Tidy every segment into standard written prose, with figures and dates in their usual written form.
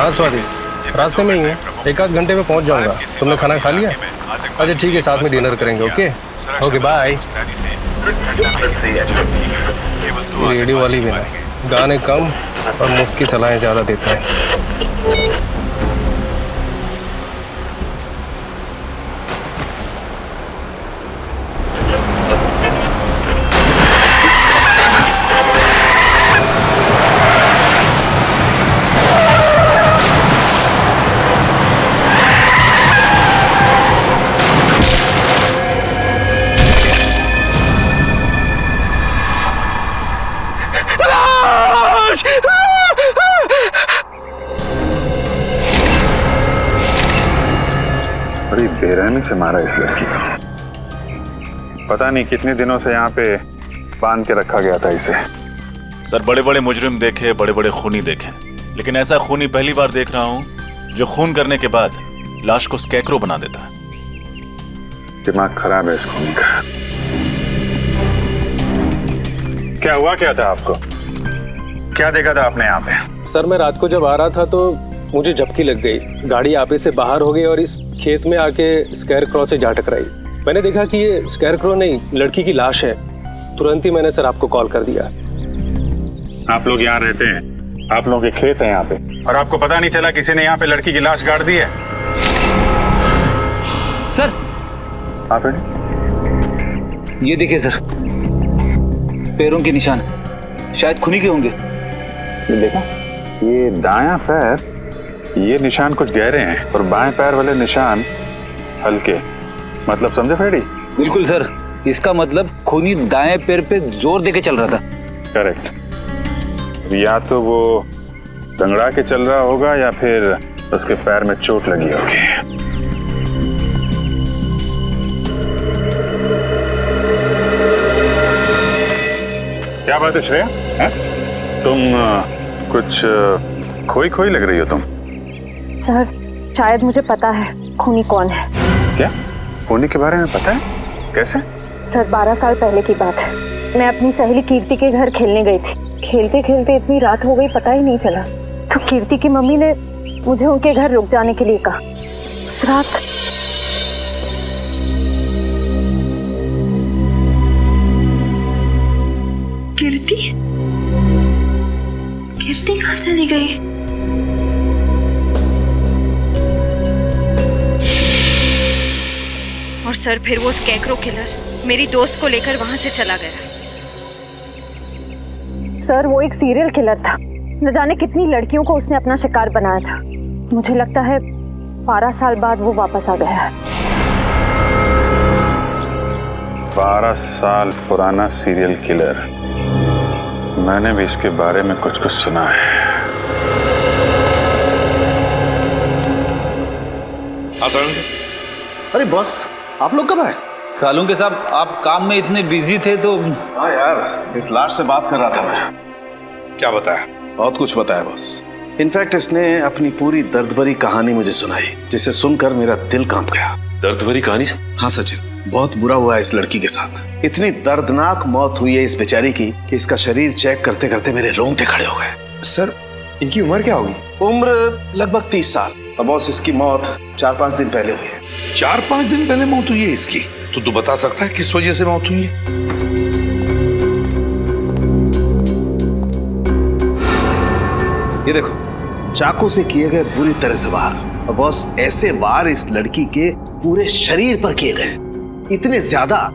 हाँ स्वाति, रास्ते में ही है, एक आध घंटे में पहुंच जाऊंगा। तुमने खाना खा लिया? अच्छा ठीक है, साथ में डिनर करेंगे। Okay okay bye. रेडियो वाली भी ना, गाने कम और मुफ्त की सलाहें ज़्यादा देते हैं। बड़ी बेरहमी से मारा इस लड़की को। पता नहीं कितने दिनों से यहाँ पे बांध के रखा गया था इसे। सर बड़े बड़े मुजरिम देखे, बड़े बड़े खूनी देखे, लेकिन ऐसा खूनी पहली बार देख रहा हूँ जो खून करने के बाद लाश को स्कैकरो बना देता है। दिमाग खराब है इस खूनी का। क्या हुआ क्या था आपको? क्या देखा था आपने यहाँ पे? सर मैं रात को जब आ रहा था तो मुझे झपकी लग गई, गाड़ी आपे से बाहर हो गई और इस खेत में आके स्कैर क्रॉ से जा टकराई। मैंने देखा कि ये स्कैर क्रॉ नहीं, लड़की की लाश है। तुरंत ही मैंने सर आपको कॉल कर दिया। आप लोग यहाँ रहते हैं, आप लोगों के खेत हैं यहाँ पे, और आपको पता नहीं चला किसी ने यहाँ पे लड़की की लाश गाड़ दी है? सर आप ये देखिए सर, पैरों के निशान शायद खूनी के होंगे। ये देखा, ये दायां पैर, ये निशान कुछ गहरे हैं और बाएं पैर वाले निशान हल्के। मतलब समझे फेडी? बिल्कुल सर, इसका मतलब खूनी दाएं पैर पे जोर देके चल रहा था। करेक्ट। या तो वो दंगड़ा के चल रहा होगा या फिर उसके पैर में चोट लगी होगी। क्या बात है श्रेया, है? तुम कुछ खोई खोई लग रही हो तुम। सर शायद मुझे पता है खूनी कौन है। क्या? खूनी के बारे में पता है? कैसे? सर 12 साल पहले की बात है। मैं अपनी सहेली कीर्ति के घर खेलने गई थी। खेलते खेलते इतनी रात हो गई पता ही नहीं चला। तो कीर्ति की मम्मी ने मुझे उनके घर रुक जाने के लिए कहा। उस रात कीर्ति कहाँ चली गई? और सर फिर वो स्कैकरो किलर मेरी दोस्त को लेकर वहां से चला गया। सर वो एक सीरियल किलर था। न जाने कितनी लड़कियों को उसने अपना शिकार बनाया था। मुझे लगता है 12 साल बाद वो वापस आ गया है। 12 साल पुराना सीरियल किलर। मैंने भी इसके बारे में कुछ कुछ सुना है। अरे बॉस, आप लोग कब आए? सालूं के साहब, आप काम में इतने बिजी थे तो। हाँ यार, इस लाश से बात कर रहा था मैं। क्या बताया? बहुत कुछ बताया बॉस। इनफैक्ट इसने अपनी पूरी दर्द भरी कहानी मुझे सुनाई, जिसे सुनकर मेरा दिल कांप गया। दर्द भरी कहानी से? हाँ सचिन, बहुत बुरा हुआ है इस लड़की के साथ। इतनी दर्दनाक मौत हुई है इस बेचारी की कि इसका शरीर चेक करते करते मेरे रोंगटे खड़े हो गए। सर इनकी उम्र क्या होगी? उम्र लगभग 30 साल। अब बॉस इसकी मौत 4-5 दिन पहले हुई है। 4-5 दिन पहले मौत हुई है इसकी? तो तू बता सकता है किस वजह से मौत हुई है? ये देखो, चाकू से किए गए बुरी तरह से वार। और बॉस ऐसे वार इस लड़की के पूरे शरीर पर किए गए, इतने ज्यादा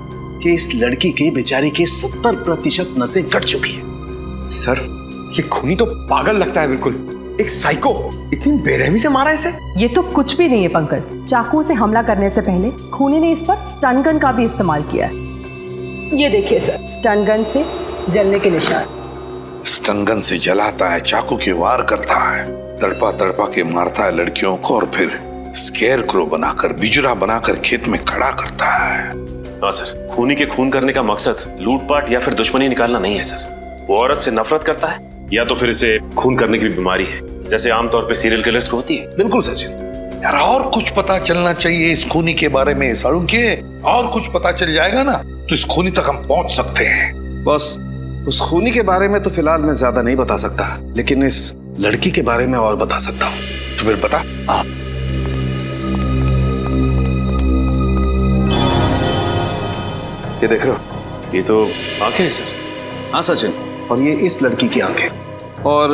कि इस लड़की के बेचारी के 70% नसें कट चुकी हैं। सर ये खूनी तो पागल लगता है बिल्कुल, एक साइको। इतनी बेरहमी से मारा इसे? ये तो कुछ भी नहीं है पंकज। चाकू से हमला करने से पहले खूनी ने इस पर स्टन गन का भी इस्तेमाल किया है। ये देखिए सर, स्टन गन से जलने के निशान। स्टन गन से जलाता है, चाकू के वार करता है, तड़पा तड़पा के मारता है लड़कियों को और फिर स्केयर क्रो बनाकर, बिजुरा बनाकर खेत में खड़ा करता है। हाँ सर, खूनी के खून करने का मकसद लूटपाट या फिर दुश्मनी निकालना नहीं है सर। वो औरत से नफरत करता है या तो फिर इसे खून करने की बीमारी है, जैसे आमतौर पे सीरियल किलर्स को होती है। बिल्कुल सचिन। यार और कुछ पता चलना चाहिए इस खूनी के बारे में साड़ू के। और कुछ पता चल जाएगा ना तो इस खूनी तक हम पहुंच सकते हैं। बस उस खूनी के बारे में तो फिलहाल मैं ज्यादा नहीं बता सकता, लेकिन इस लड़की के बारे में और बता सकता हूँ। तो फिर बता। ये देख रहे हो? ये तो आंखें हैं सर। हाँ सचिन, और ये इस लड़की की आंखें। और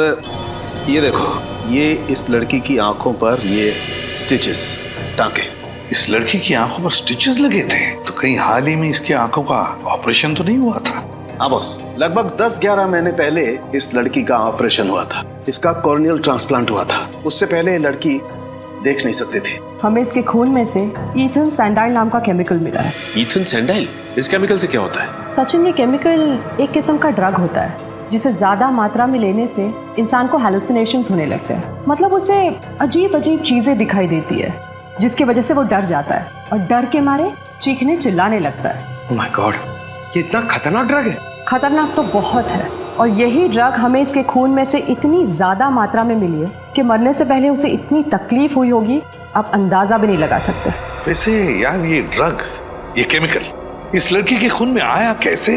ये देखो, ये इस लड़की की आंखों पर ये स्टिचेस, टांके। इस लड़की की आंखों पर स्टिचेस लगे थे, तो कहीं हाल ही में इसकी आंखों का ऑपरेशन तो नहीं हुआ था? हाँ बॉस, लगभग 10-11 महीने पहले इस लड़की का ऑपरेशन हुआ था। इसका कॉर्नियल ट्रांसप्लांट हुआ था। उससे पहले ये लड़की देख नहीं सकती थी। हमें इसके खून में से ईथन सैंडाइल नाम का केमिकल मिला है। ईथन सैंडाइल? इस केमिकल से क्या होता है? सचिन, ये केमिकल एक किस्म का ड्रग होता है जिसे ज्यादा मात्रा में लेने से इंसान को हैलुसिनेशंस होने लगते हैं। मतलब उसे अजीब अजीब चीजें दिखाई देती है, जिसकी वजह से वो डर जाता है और डर के मारे चीखने चिल्लाने लगता है। ओह माय गॉड, ये इतना खतरनाक ड्रग है? खतरनाक तो बहुत है, और यही ड्रग हमें इसके खून में से इतनी ज्यादा मात्रा में मिली है कि मरने से पहले उसे इतनी तकलीफ हुई होगी, आप अंदाजा भी नहीं लगा सकते। वैसे यार, ये ड्रग्स, ये केमिकल इस लड़की के खून में आया कैसे?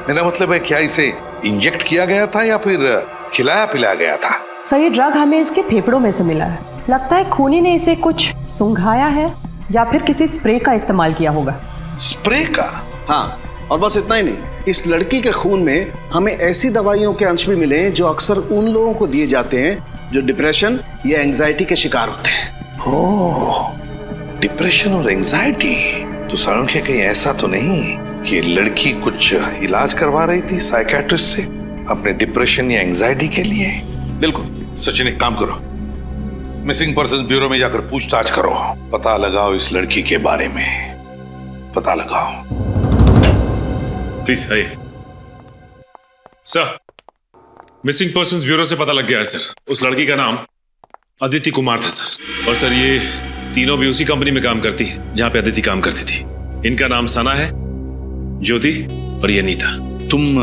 मेरा मतलब है, क्या इसे इंजेक्ट किया गया था या फिर खिलाया पिलाया गया था? सही ड्रग हमें इसके फेफड़ों में से मिला है। लगता है खूनी ने इसे कुछ सुंघाया है या फिर किसी स्प्रे का इस्तेमाल किया होगा। स्प्रे का? हाँ, और बस इतना ही नहीं, इस लड़की के खून में हमें ऐसी दवाइयों के अंश भी मिले हैं जो अक्सर उन लोगों को दिए जाते हैं जो डिप्रेशन या एंजाइटी के शिकार होते हैं। ओह, डिप्रेशन और एंजाइटी। तो सारुण के कहीं ऐसा तो नहीं कि लड़की कुछ इलाज करवा रही थी साइकियाट्रिस्ट से अपने डिप्रेशन या एंजाइटी के लिए? बिल्कुल। सचिन, एक काम करो, मिसिंग पर्सन ब्यूरो में जाकर पूछताछ करो, पता लगाओ इस लड़की के बारे में, पता लगाओ। प्लीज आइए सर। मिसिंग पर्संस ब्यूरो से पता लग गया है सर, उस लड़की का नाम अदिति कुमार था सर। और सर, ये तीनों भी उसी कंपनी में काम करती है जहां पे अदिति काम करती थी। इनका नाम सना है, ज्योति और ये नीता। तुम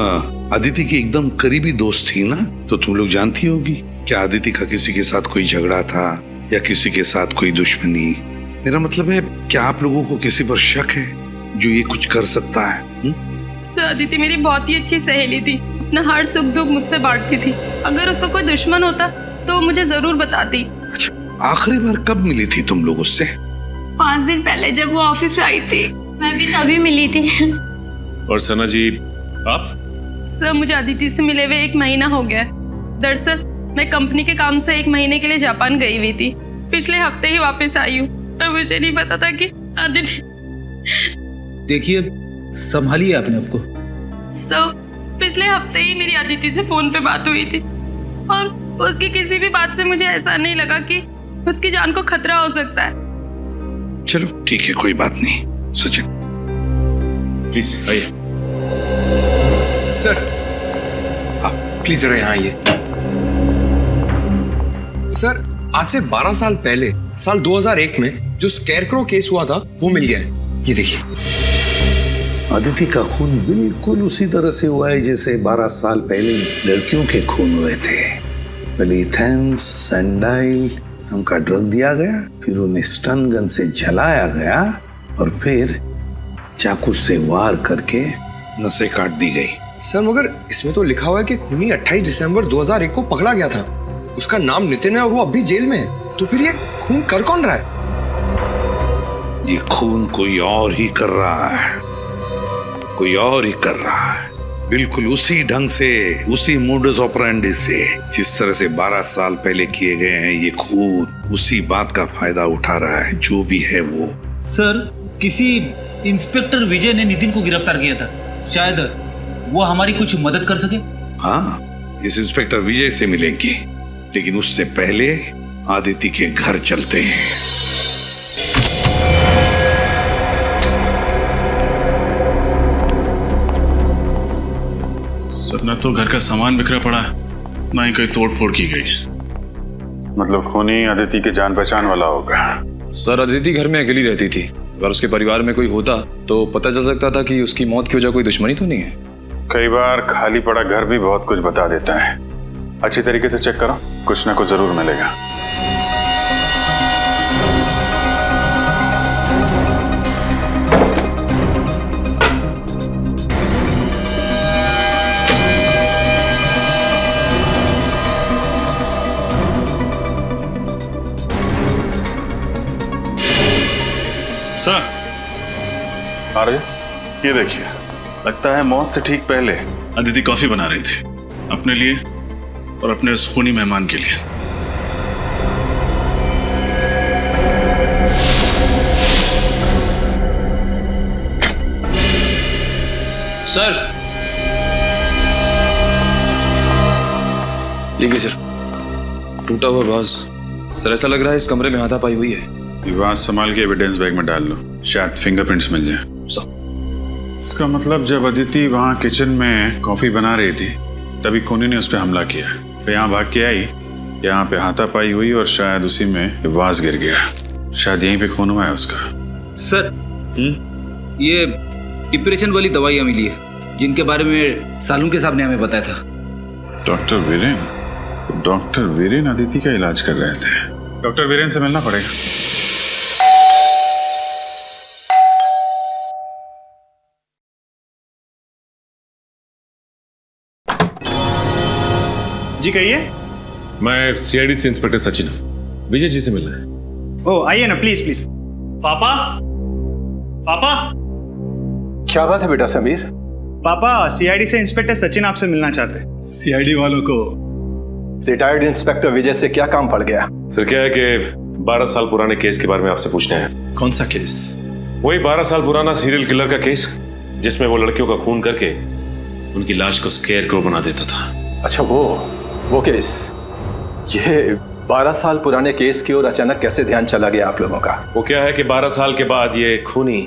अदिति की एकदम करीबी दोस्त थी ना, तो तुम लोग जानती होगी क्या अदिति का किसी के साथ कोई झगड़ा था या किसी के साथ कोई दुश्मनी? मेरा मतलब है, क्या आप लोगों को किसी पर शक है जो ये कुछ कर सकता है? सर, अदिति मेरी बहुत ही अच्छी सहेली थी, अपना हर सुख दुख मुझसे बांटती थी। अगर उसका कोई दुश्मन होता तो मुझे जरूर बताती। अच्छा, आखिरी बार कब मिली थी तुम लोग उससे? 5 दिन पहले जब वो ऑफिस से आई थी। मैं भी तभी मिली थी। और सना जी, आप? सर, मुझे अदिति से मिले हुए 1 महीना हो गया। दरअसल मैं कंपनी के काम से 1 महीने के लिए जापान गई हुई थी। पिछले हफ्ते ही वापस आई हूँ और मुझे नहीं पता था कि अदिति। देखिए, संभालिए अपने आप को। सर, पिछले हफ्ते ही मेरी अदिति से फोन पे बात हुई थी और उसकी किसी भी बात से मुझे ऐसा नहीं लगा कि उसकी जान को खतरा हो सकता है। चलो ठीक है, कोई बात नहीं। सचिन, प्लीज आइए। सर, प्लीज जरा यहाँ आइए। सर, आज से 12 साल पहले, साल 2001 में जो स्कैरक्रो केस हुआ था वो मिल गया है। ये देखिए। अदिति का खून बिल्कुल उसी तरह से हुआ है जैसे 12 साल पहले लड़कियों के खून हुए थे। पहले ईथन सैंडाइल उनका ड्रग दिया गया, फिर उन्हें स्टन गन से जलाया गया और फिर चाकू से वार करके नसें काट दी गई। सर, मगर इसमें तो लिखा हुआ है कि खूनी 28 दिसंबर 2001 को पकड़ा गया था। उसका नाम नितिन है और वो अभी जेल में है। तो फिर ये खून कर कौन रहा है? ये खून कोई और ही कर रहा है, कोई और ही कर रहा है, बिल्कुल उसी ढंग से, उसी मोडस ऑपरेंडी से जिस तरह से 12 साल पहले किए गए हैं। ये खून उसी बात का फायदा उठा रहा है, जो भी है वो। सर, किसी इंस्पेक्टर विजय ने नितिन को गिरफ्तार किया था, शायद वो हमारी कुछ मदद कर सके। हाँ, इस इंस्पेक्टर विजय से मिलेंगे, लेकिन उससे पहले आदिति के घर चलते हैं। सर, न तो घर का सामान बिखरा पड़ा है, ना ही कहीं तोड़ फोड़ की गई। मतलब खूनी अदिति के जान पहचान वाला होगा। सर, अदिति घर में अकेली रहती थी। अगर उसके परिवार में कोई होता तो पता चल सकता था कि उसकी मौत की वजह कोई दुश्मनी तो नहीं है। कई बार खाली पड़ा घर भी बहुत कुछ बता देता है। अच्छी तरीके से चेक करो, कुछ ना कुछ जरूर मिलेगा। सर अरे ये देखिए, लगता है मौत से ठीक पहले अदिति कॉफी बना रही थी अपने लिए और अपने उस खूनी मेहमान के लिए। सर लीजिए सर, टूटा हुआ वाज। सर ऐसा लग रहा है इस कमरे में हाथापाई हुई है। ये वाज संभाल के एविडेंस बैग में डाल लो, शायद फिंगरप्रिंट्स मिल जाए। इसका मतलब जब अदिति वहाँ किचन में कॉफी बना रही थी तभी खूनी ने उस पर हमला किया, फिर यहाँ भाग के आई, यहाँ पे हाथापाई हुई और शायद उसी में वाज गिर गया। शायद यहीं पे खून हुआ है उसका। सर ये डिप्रेशन वाली दवाइयाँ मिली है जिनके बारे में सालुंके साहब ने हमें बताया था। डॉक्टर वीरेन अदिति का इलाज कर रहे थे। डॉक्टर वीरेन से मिलना पड़ेगा। जी कहिए। मैं सीआईडी से इंस्पेक्टर सचिन, विजय जी से मिलना है। ओ आइए ना, प्लीज प्लीज। पापा पापा। क्या बात है बेटा समीर? पापा सीआईडी से इंस्पेक्टर सचिन आपसे मिलना चाहते हैं। सीआईडी वालों को रिटायर्ड इंस्पेक्टर विजय से क्या काम पड़ गया? सर क्या है कि 12 साल पुराने केस के बारे में आपसे पूछना है। कौन सा केस? वही 12 साल पुराना सीरियल किलर का केस जिसमें वो लड़कियों का खून करके उनकी लाश को स्केयरक्रो बना देता था। अच्छा वो केस। ये 12 साल पुराने केस की ओर अचानक कैसे ध्यान चला गया आप लोगों का? वो क्या है कि 12 साल के बाद ये खूनी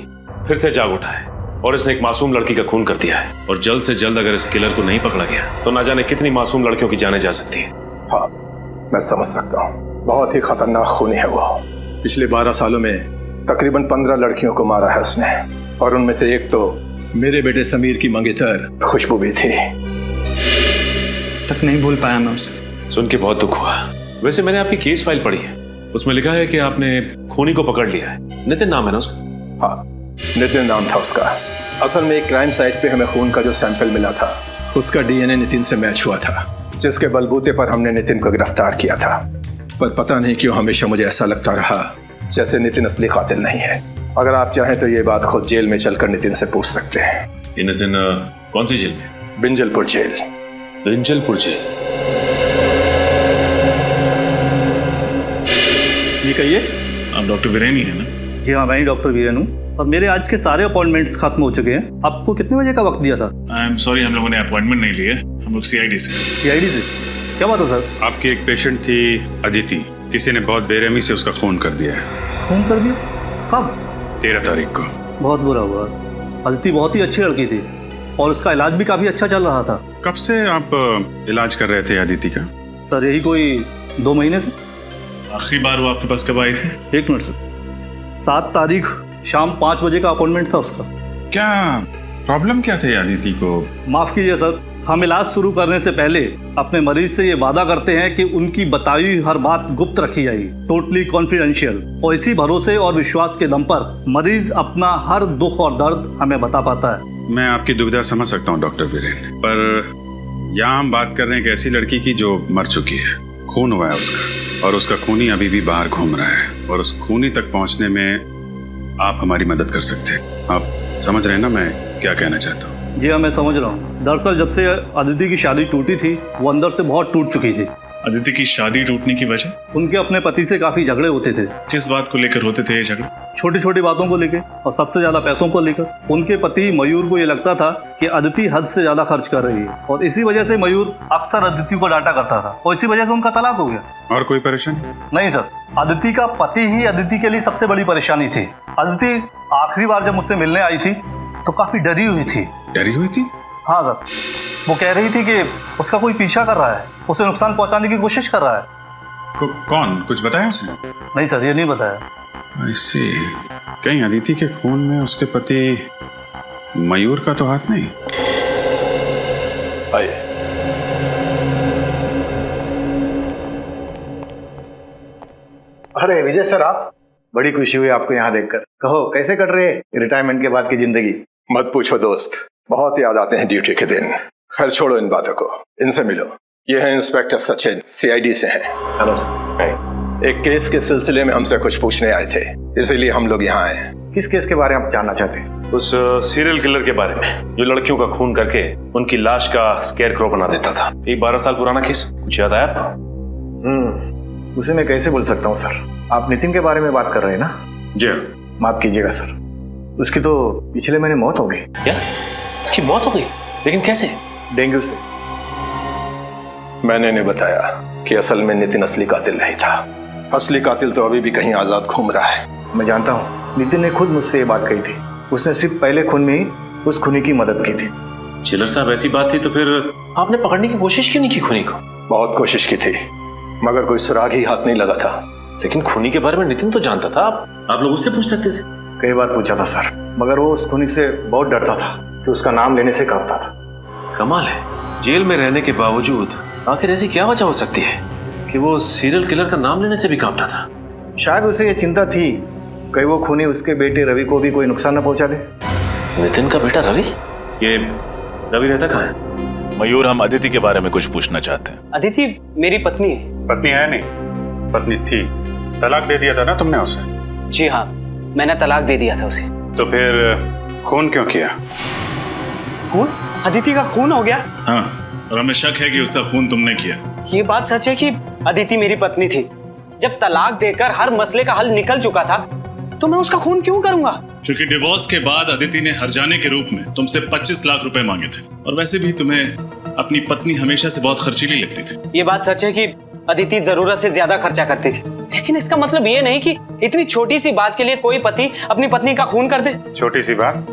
फिर से जाग उठा है और इसने एक मासूम लड़की का खून कर दिया है, और जल्द से जल्द अगर इस किलर को नहीं पकड़ा गया तो ना जाने कितनी मासूम लड़कियों की जानें जा सकती है। हाँ, मैं समझ सकता हूँ। बहुत ही खतरनाक खूनी है वो। पिछले 12 सालों में तकरीबन 15 लड़कियों को मारा है उसने, और उनमें से एक तो मेरे बेटे समीर की मंगेतर खुशबू भी थी। तक नहीं भूल पाया मैं उसे। सुन के बहुत दुख हुआ। वैसे मैंने आपकी केस फाइल पढ़ी है, उसमें लिखा है कि आपने खूनी को पकड़ लिया है। नितिन नाम है ना उसका? हाँ, नितिन नाम था उसका। असल में एक क्राइम साइट पे हमें खून का जो सैंपल मिला था उसका डीएनए नितिन से मैच हुआ था, जिसके बलबूते पर हमने नितिन को गिरफ्तार किया था। पर पता नहीं क्यों हमेशा मुझे ऐसा लगता रहा जैसे नितिन असली कातिल नहीं है। अगर आप चाहें तो ये बात खुद जेल में चलकर नितिन से पूछ सकते हैं। ये नितिन कौन सी जेल में? बिंजलपुर जेल। बिंजलपुर जेल। ये कहिए। आप डॉक्टर वीरेन ही है ना? जी हाँ, मैं ही डॉक्टर वीरेन हूँ। और मेरे आज के सारे अपॉइंटमेंट्स खत्म हो चुके हैं। आपको कितने बजे का वक्त दिया था? आई एम सॉरी, हम लोगों ने अपॉइंटमेंट नहीं लिए, हम लोग सीआईडी से। सीआईडी से? क्या बात है सर? आपकी एक पेशेंट थी अदिति, किसी ने बहुत बेरहमी से उसका खून कर दिया है। खून कर दिया? कब? 13 तारीख को। बहुत बुरा हुआ। अदिति बहुत ही अच्छी लड़की थी और उसका इलाज भी काफी अच्छा चल रहा था। कब से आप इलाज कर रहे थे अदिति का? सर यही कोई 2 महीने से। आखिरी बार वो आपके पास कब आई थी? 1 मिनट सर। 7 तारीख शाम 5 बजे का अपॉइंटमेंट था उसका। क्या प्रॉब्लम क्या थी अदिति को? माफ कीजिए सर, हम इलाज शुरू करने से पहले अपने मरीज से ये वादा करते हैं कि उनकी बताई हुई हर बात गुप्त रखी जाएगी, टोटली कॉन्फिडेंशियल। और इसी भरोसे और विश्वास के दम पर मरीज अपना हर दुख और दर्द हमें बता पाता है। मैं आपकी दुविधा समझ सकता हूँ डॉक्टर वीरेन, पर यहाँ हम बात कर रहे हैं एक ऐसी लड़की की जो मर चुकी है, खून हुआ है उसका, और उसका खूनी अभी भी बाहर घूम रहा है, और उस खूनी तक पहुँचने में आप हमारी मदद कर सकते हैं। आप समझ रहे हैं ना मैं क्या कहना चाहता हूँ? जी हाँ, मैं समझ रहा हूँ। दरअसल जब से अदिति की शादी टूटी थी वो अंदर से बहुत टूट चुकी थी। अदिति की शादी टूटने की वजह? उनके अपने पति से काफी झगड़े होते थे। किस बात को लेकर होते थे ये झगड़े? छोटी छोटी बातों को लेकर, और सबसे ज्यादा पैसों को लेकर। उनके पति मयूर को ये लगता था कि अदिति हद से ज्यादा खर्च कर रही है, और इसी वजह से मयूर अक्सर अदिति को डांटा करता था, और इसी वजह से उनका तलाक हो गया। और कोई परेशानी? नहीं सर, अदिति का पति ही अदिति के लिए सबसे बड़ी परेशानी थी। अदिति आखिरी बार जब मुझसे मिलने आई थी तो काफी डरी हुई थी। डरी हुई थी? हाँ सर, वो कह रही थी कि उसका कोई पीछा कर रहा है, उसे नुकसान पहुंचाने की कोशिश कर रहा है। कौन? कुछ बताया उसने? नहीं सर, ये नहीं बताया। ऐसे कहीं अदिति के खून में उसके पति मयूर का तो हाथ नहीं? आइए। अरे विजय सर, आप? बड़ी खुशी हुई आपको यहाँ देखकर। कहो कैसे कट रहे रिटायरमेंट के बाद की जिंदगी? मत पूछो दोस्त, बहुत याद आते हैं ड्यूटी के दिन। खैर छोड़ो इन बातों को, इनसे मिलो। ये है इंस्पेक्टर सचिन, सीआईडी से हैं। Hello sir. एक केस के सिलसिले में हमसे कुछ पूछने आए थे, इसीलिए हम लोग यहाँ आए। किस केस के बारे में आप जानना चाहते हैं? उस सीरियल किलर के बारे में जो लड़कियों का खून करके उनकी लाश का स्केयर क्रो बना देता था। एक 12 साल पुराना केस, कुछ याद आया आपको? उसे मैं कैसे भूल सकता हूँ सर। आप नितिन के बारे में बात कर रहे हैं ना? जी। माफ कीजिएगा सर, उसकी तो पिछले महीने मौत हो गई। क्या? उसकी मौत हो गई? लेकिन कैसे? डेंगू से। मैंने नहीं बताया कि असल में नितिन असली कातिल नहीं था। असली कातिल तो अभी भी कहीं आजाद घूम रहा है। मैं जानता हूँ, नितिन ने खुद मुझसे ये बात कही थी। उसने सिर्फ पहले खून में ही उस खूनी की मदद की थी। चिलर साहब, ऐसी बात थी तो फिर आपने पकड़ने की कोशिश क्यों नहीं की खूनी को? बहुत कोशिश की थी मगर कोई सुराग ही हाथ नहीं लगा था। लेकिन खूनी के बारे में नितिन तो जानता था। आप लोग उससे पूछ सकते थे। कई बार पूछा था सर, मगर वो उस खूनी से बहुत डरता था कि उसका नाम लेने से कांपता था। कमाल है, जेल में रहने के बावजूद आखिर ऐसी क्या वजह हो सकती है कि वो सीरियल किलर का नाम लेने से भी कांपता था? शायद उसे ये चिंता थी कहीं वो खूनी उसके बेटे रवि को भी कोई नुकसान न पहुंचा दे। नितिन का बेटा रवि? ये रवि रहता कहाँ है? मयूर, हम अदिति के बारे में कुछ पूछना चाहते हैं। अदिति मेरी पत्नी है। पत्नी है नहीं, पत्नी थी। तलाक दे दिया था ना तुमने उसे? जी हाँ, मैंने तलाक दे दिया था उसे। तो फिर खून क्यों किया? खून? अदिति का खून हो गया? हाँ, और हमें शक है कि उसका खून तुमने किया। ये बात सच है कि अदिति मेरी पत्नी थी। जब तलाक देकर हर मसले का हल निकल चुका था तो मैं उसका खून क्यों करूंगा? क्योंकि डिवोर्स के बाद अदिति ने हर्जाने के रूप में तुमसे 25 लाख रुपए मांगे थे, और वैसे भी तुम्हें अपनी पत्नी हमेशा से बहुत खर्चीली लगती थी। ये बात सच है कि अदिति जरूरत से ज्यादा खर्चा करती थी, लेकिन इसका मतलब ये नहीं कि इतनी छोटी सी बात के लिए कोई पति अपनी पत्नी का खून कर दे। छोटी सी बात?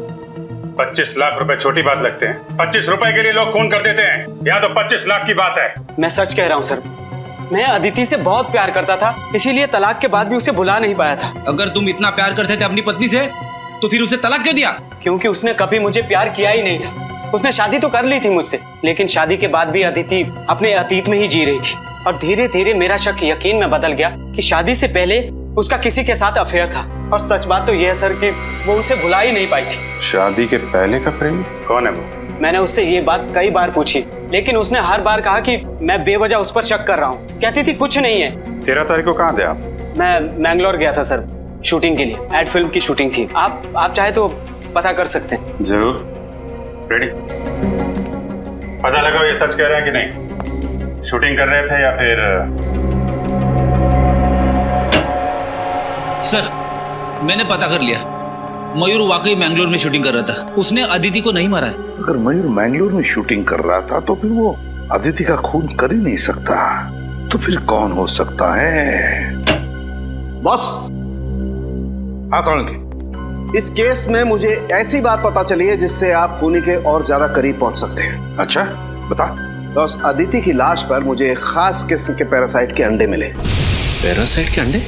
25 लाख रुपए छोटी बात लगते हैं? 25 रुपए के लिए लोग खून कर देते हैं, यहाँ तो 25 लाख की बात है। मैं सच कह रहा हूँ सर, मैं अदिति से बहुत प्यार करता था, इसीलिए तलाक के बाद भी उसे भुला नहीं पाया था। अगर तुम इतना प्यार करते थे अपनी पत्नी से तो फिर उसे तलाक क्यों दिया? क्योंकि उसने कभी मुझे प्यार किया ही नहीं था। उसने शादी तो कर ली थी मुझसे, लेकिन शादी के बाद भी अदिति अपने अतीत में ही जी रही थी। और धीरे धीरे मेरा शक यकीन में बदल गया कि शादी से पहले उसका किसी के साथ अफेयर था। और सच बात तो यह है सर कि वो उसे भुला ही नहीं पाई थी। शादी के पहले का प्रेमी? कौन है वो? मैंने उससे ये बात कई बार पूछी, लेकिन उसने हर बार कहा कि मैं बेवजह उस पर शक कर रहा हूँ। कहती थी कुछ नहीं है। 13 तारीख को कहाँ थे आप? मैं मैंगलोर गया था सर, शूटिंग के लिए। एड फिल्म की शूटिंग थी। आप चाहे तो पता कर सकते हैं। जरूर। रेडी? पता लगाओ ये सच कह रहे हैं कि नहीं। शूटिंग कर रहे थे या फिर? सर, मैंने पता कर लिया, मयूर वाकई मैंगलोर में शूटिंग कर रहा था। उसने अदिति को नहीं मारा है। अगर मयूर मैंगलोर में शूटिंग कर रहा था तो फिर वो अदिति का खून कर ही नहीं सकता। तो फिर कौन हो सकता है? बॉस, हाँ सोलंकी, इस केस में मुझे ऐसी बात पता चली है जिससे आप खूनी के और ज्यादा करीब पहुंच सकते हैं। अच्छा, बता। तो उस अदिति की लाश पर मुझे एक खास किस्म के पैरासाइट के अंडे मिले। पैरासाइट के अंडे?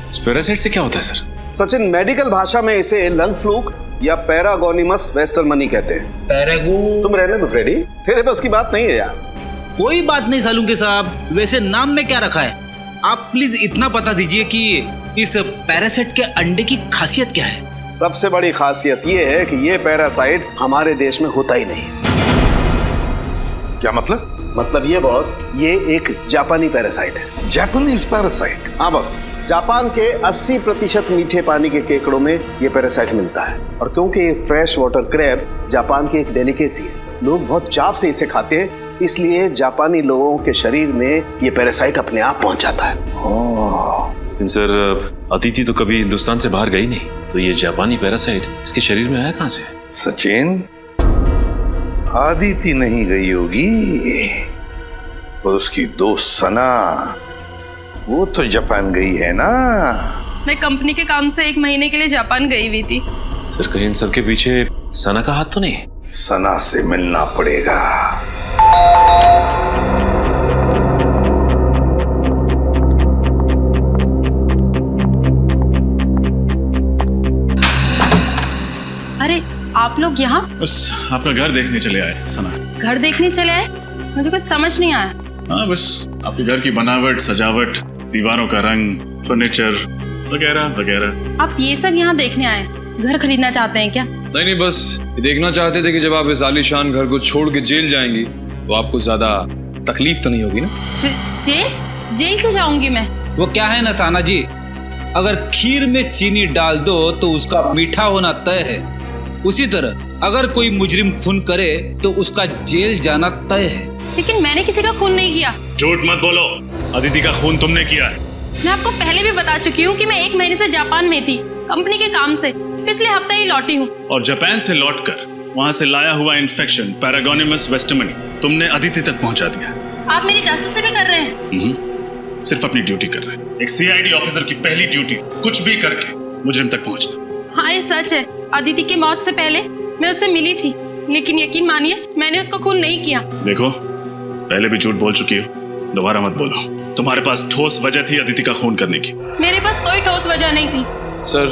इस पैरासाइट से क्या होता है सर? सचिन, मेडिकल भाषा में इसे लंग फ्लूक या पैरागोनिमस वेस्टरमनी कहते हैं। पैरागो? तुम रहने दो फ्रेडी, तेरे बस की बात नहीं है यार। कोई बात नहीं सालुंके साहब, वैसे नाम में क्या रखा है? आप प्लीज इतना बता दीजिए कि इस पैरासाइट के अंडे की खासियत क्या है? सबसे बड़ी खासियत ये है कि ये पैरासाइट हमारे देश में होता ही नहीं। क्या मतलब? मतलब ये बॉस, ये एक जापानी पैरासाइट है। Japanese parasite? हाँ बॉस, जापान के 80% मीठे पानी के केकड़ों में ये पैरासाइट मिलता है। और क्योंकि ये फ्रेश वाटर क्रैब जापान की एक डेलिकेसी है, लोग बहुत चाव से इसे खाते हैं, इसलिए जापानी लोगों के शरीर में ये पैरासाइट अपने आप पहुंच जाता है। लेकिन सर, अदिति तो कभी हिंदुस्तान से बाहर गई नहीं, तो ये जापानी पैरासाइट इसके शरीर में आया कहाँ से? सचिन, अदिति नहीं गई होगी, और उसकी दोस्त सना, वो तो जापान गई है ना। मैं कंपनी के काम से 1 महीने के लिए जापान गई हुई थी। सर, कहीं इन सब के पीछे सना का हाथ तो नहीं? सना से मिलना पड़ेगा। अरे आप लोग यहाँ? बस आपका घर देखने चले आए सना। घर देखने चले आए? मुझे कुछ समझ नहीं आया। हाँ, बस आपके घर की बनावट, सजावट, दीवारों का रंग, फर्नीचर वगैरह वगैरह। आप ये सब यहाँ देखने आए? घर खरीदना चाहते हैं क्या? नहीं, बस ये देखना चाहते थे कि जब आप इस आलीशान घर को छोड़ के जेल जाएंगी तो आपको ज्यादा तकलीफ तो नहीं होगी ना। जेल? जेल क्यों जाऊंगी मैं? वो क्या है ना साना जी, अगर खीर में चीनी डाल दो तो उसका मीठा होना तय है, उसी तरह अगर कोई मुजरिम खून करे तो उसका जेल जाना तय है। लेकिन मैंने किसी का खून नहीं किया। झूठ मत बोलो, अदिति का खून तुमने किया है। मैं आपको पहले भी बता चुकी हूँ कि मैं 1 महीने से जापान में थी कंपनी के काम से। पिछले हफ्ते ही लौटी हूँ। और जापान से लौटकर वहां से लाया हुआ इन्फेक्शन पैरागोनिमस वेस्टमनी तुमने अदिति तक पहुंचा दिया। आप मेरी जासूसी भी कर रहे हैं। सिर्फ अपनी ड्यूटी कर रहे हैं। एक सीआईडी ऑफिसर की पहली ड्यूटी कुछ भी करके मुजरिम तक पहुंचना। हाँ, ये सच है। अदिति की मौत से पहले मैं उससे मिली थी, लेकिन यकीन मानिए मैंने उसको खून नहीं किया। देखो, पहले भी झूठ बोल चुकी हो, दोबारा मत बोलो। तुम्हारे पास ठोस वजह थी अदिति का खून करने की। मेरे पास कोई ठोस वजह नहीं थी। सर,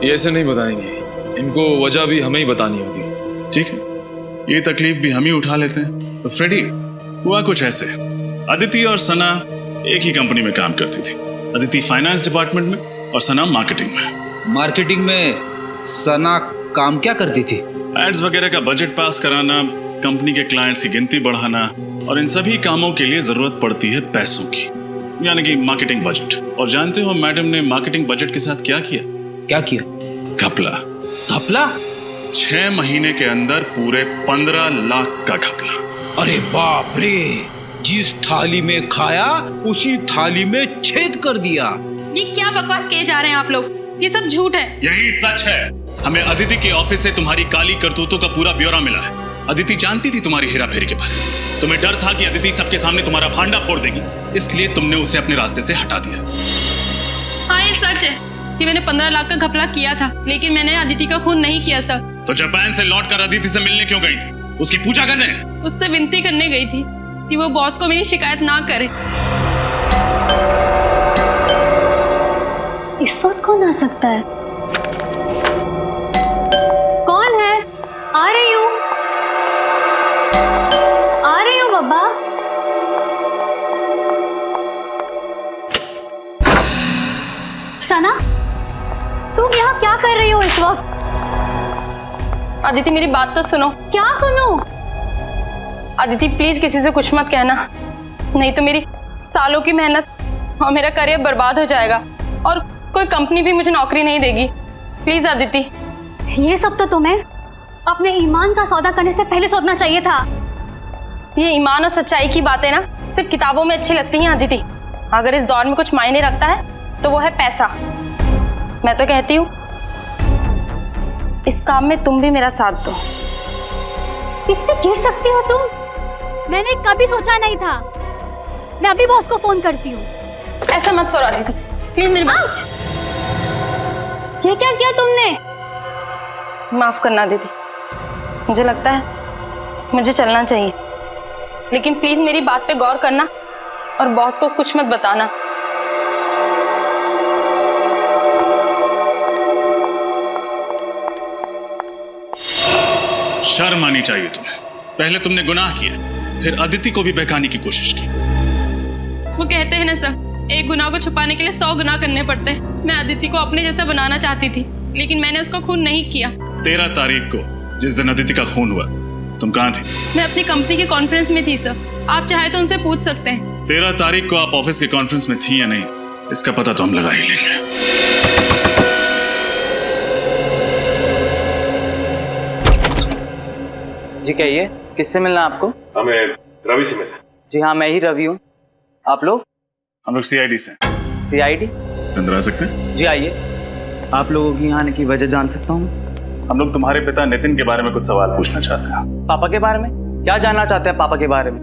ये ऐसे नहीं बताएंगे, इनको वजह भी हमें ही बतानी होगी। ठीक है, ये तकलीफ भी हम ही उठा लेते हैं। तो फ्रेडी, हुआ कुछ ऐसे, अदिति और सना एक ही कंपनी में काम करती थी। अदिति फाइनेंस डिपार्टमेंट में और सना मार्केटिंग में। मार्केटिंग में सना काम क्या करती थी? एड्स वगैरह का बजट पास कराना, कंपनी के क्लाइंट्स की गिनती बढ़ाना, और इन सभी कामों के लिए जरूरत पड़ती है पैसों की, यानी कि मार्केटिंग बजट। और जानते हो मैडम ने मार्केटिंग बजट के साथ क्या किया? क्या किया? घपला। घपला? 6 महीने के अंदर पूरे 15 लाख का घपला। अरे बाप रे! जिस थाली में खाया उसी थाली में छेद कर दिया। ये क्या बकवास किए जा रहे हैं आप लोग? ये सब झूठ है। यही सच है। हमें अदिति के ऑफिस से तुम्हारी काली करतूतों का पूरा ब्यौरा मिला है। अदिति जानती थी तुम्हारी हेरा फेरी के बारे में। तुम्हें डर था कि अदिति सबके सामने तुम्हारा भांडा फोड़ देगी, इसलिए तुमने उसे अपने रास्ते से हटा दिया। हाँ, ये सच है कि मैंने 15 लाख का घपला किया था, लेकिन मैंने अदिति का खून नहीं किया सर। तो जापान से लौटकर अदिति से मिलने क्यों गई थी? उसकी पूजा करने? उससे विनती करने गई थी कि वो बॉस को मेरी शिकायत ना करे। इस वक्त कौन आ सकता है? कौन है? आ रही हूँ बाबा। सना, तुम यहाँ क्या कर रही हो इस वक्त? अदिति, मेरी बात तो सुनो। क्या सुनूं? अदिति प्लीज किसी से कुछ मत कहना, नहीं तो मेरी सालों की मेहनत और मेरा करियर बर्बाद हो जाएगा और कोई कंपनी भी मुझे नौकरी नहीं देगी। प्लीज अदिति। ये सब तो तुम्हें अपने ईमान का सौदा करने से पहले सोचना चाहिए था। ये ईमान और सच्चाई की बातें ना सिर्फ किताबों में अच्छी लगती हैं अदिति। अगर इस दौर में कुछ मायने रखता है तो वो है पैसा। मैं तो कहती हूँ इस काम में तुम भी मेरा साथ दो। कितने गिर सकती हो तुम? मैंने कभी सोचा नहीं था। मैं अभी बॉस को फोन करती हूँ। ऐसा मत करो अदिति, प्लीज मेरी बात। ये क्या किया तुमने? माफ करना दीदी, मुझे लगता है मुझे चलना चाहिए, लेकिन प्लीज मेरी बात पे गौर करना और बॉस को कुछ मत बताना। शर्म आनी चाहिए तुम्हें। पहले तुमने गुनाह किया, फिर अदिति को भी बहकाने की कोशिश की। वो कहते हैं ना सर, एक गुनाह को छुपाने के लिए 100 गुनाह करने पड़ते हैं। मैं अदिति को अपने जैसा बनाना चाहती थी, लेकिन मैंने उसको खून नहीं किया। 13 तारीख को जिस दिन अदिति का खून हुआ, तुम कहाँ थी? मैं अपनी कंपनी के कॉन्फ्रेंस में थी सर, आप चाहे तो उनसे पूछ सकते हैं। 13 तारीख को आप ऑफिस के कॉन्फ्रेंस में थी या नहीं, इसका पता तो हम लगा ही लेंगे। जी कहिए, किससे मिलना आपको? हमें रवि से मिलना। जी हाँ, मैं ही रवि हूँ। आप लोग? हम लोग सीआईडी से। सीआईडी? अंदर आ सकते हैं? जी आइए। आप लोगों की यहाँ आने की वजह जान सकता हूँ? हम लोग तुम्हारे पिता नितिन के बारे में कुछ सवाल पूछना चाहते हैं। पापा के बारे में? क्या जानना चाहते हैं पापा के बारे में?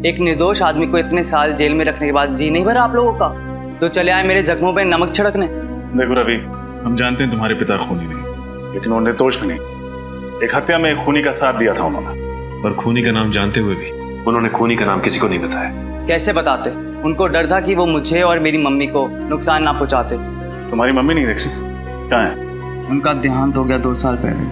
एक निर्दोष आदमी को इतने साल जेल में रखने के बाद जी नहीं भरा आप लोगों का, तो चले आए मेरे जख्मों पे नमक छिड़कने। देखो रवि, हम जानते हैं तुम्हारे पिता खूनी नहीं, लेकिन वो निर्दोष भी नहीं। एक हत्या में एक खूनी का साथ दिया था उन्होंने। पर खूनी का नाम जानते हुए भी उन्होंने खूनी का नाम किसी को नहीं बताया। कैसे बताते? उनको डर था कि वो मुझे और मेरी मम्मी को नुकसान ना पहुंचाते। तुम्हारी मम्मी नहीं देख रही? कहाँ है? उनका देहांत हो गया 2 साल पहले।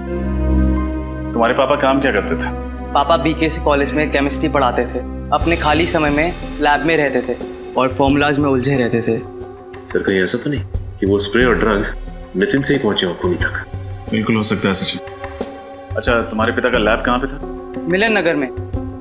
तुम्हारे पापा काम क्या करते थे? पापा बीकेसी कॉलेज में केमिस्ट्री पढ़ाते थे। अपने खाली समय में लैब में रहते थे और फॉर्मूलाज में उलझे रहते थे। सर कहीं ऐसा तो नहीं कि वो स्प्रे और ड्रग्स नितिन से ही पहुंचे हो खूनी तक? बिल्कुल हो सकता है सचिन। अच्छा, तुम्हारे पिता का लैब कहाँ पे था? मिलन नगर में।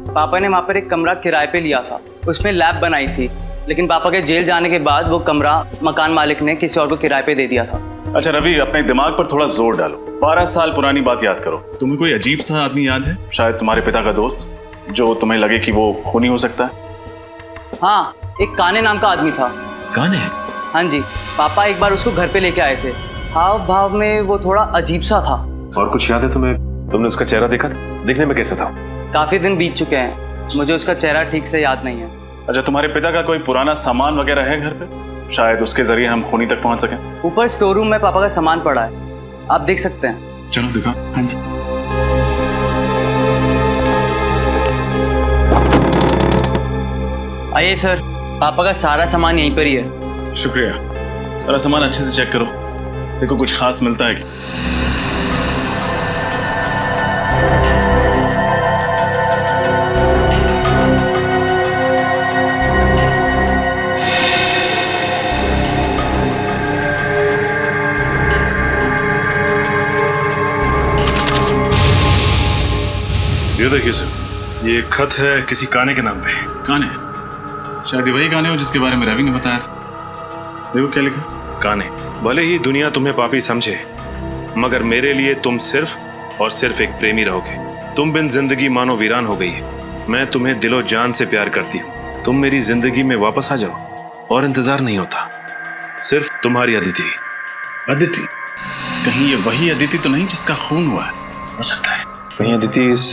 पापा ने वहाँ पर एक कमरा किराए पे लिया था, उसमें लैब बनाई थी, लेकिन पापा के जेल जाने के बाद वो कमरा मकान मालिक ने किसी और को किराए पे दे दिया था। अच्छा रवि, अपने दिमाग पर थोड़ा जोर डालो। 12 साल पुरानी बात याद करो। तुम्हें कोई अजीब सा आदमी याद है? शायद तुम्हारे पिता का दोस्त, जो तुम्हें लगे कि वो खूनी हो सकता है। हाँ, एक काने नाम का आदमी था। काने? हाँ जी, पापा एक बार उसको घर पे लेके आए थे। हाव भाव में वो थोड़ा अजीब सा था। और कुछ याद है तुम्हें? तुमने उसका चेहरा देखा था? दिखने में कैसा था? काफी दिन बीत चुके हैं, मुझे उसका चेहरा ठीक से याद नहीं है। अच्छा, तुम्हारे पिता का कोई पुराना सामान वगैरह है घर पे? शायद उसके जरिए हम खूनी तक पहुंच सकें। ऊपर स्टोर रूम में पापा का सामान पड़ा है, आप देख सकते हैं। चलो दिखा। हाँ जी। आइए सर, पापा का सारा सामान यहीं पर ही है। शुक्रिया। सारा सामान अच्छे से चेक करो, देखो कुछ खास मिलता है कि। ये देखिए सर, ये खत है किसी काने के नाम पे। काने? शायद ये वही काने हो जिसके बारे में रवि ने बताया था। देखो क्या लिखा। काने, भले ही दुनिया तुम्हें पापी समझे, मगर मेरे लिए तुम सिर्फ और सिर्फ एक प्रेमी रहोगे। तुम बिन जिंदगी मानो वीरान हो गई है। मैं तुम्हें दिलो जान से प्यार करती हूँ। तुम मेरी जिंदगी में वापस आ जाओ और इंतजार नहीं होता। सिर्फ तुम्हारी अदिति। अदिति? कहीं ये वही अदिति तो नहीं जिसका खून हुआ है? हो सकता है। कहीं अदिति इस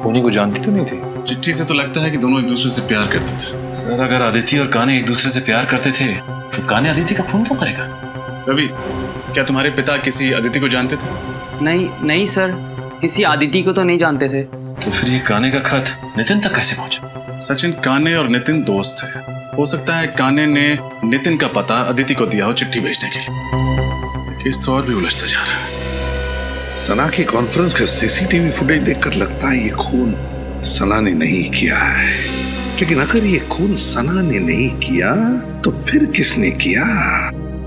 खूनी को जानती तो नहीं थी? चिट्ठी से तो लगता है कि दोनों एक दूसरे से प्यार करते थे। सर, अगर अदिति और काने एक दूसरे से प्यार करते थे तो काने अदिति का खून क्यों करेगा? रवि, क्या तुम्हारे पिता किसी अदिति को जानते थे? नहीं सर, किसी अदिति को तो नहीं जानते थे। तो फिर ये काने का खत नितिन तक कैसे पहुंचा? सचिन, काने और नितिन दोस्त थे। हो सकता है काने ने नितिन का पता अदिति को दिया हो चिट्ठी भेजने के लिए। केस तो और भी उलझता जा रहा है। सना की कॉन्फ्रेंस का सीसीटीवी फुटेज देखकर लगता है ये खून सना ने नहीं किया है। लेकिन अगर ये खून सना ने नहीं किया तो फिर किसने किया?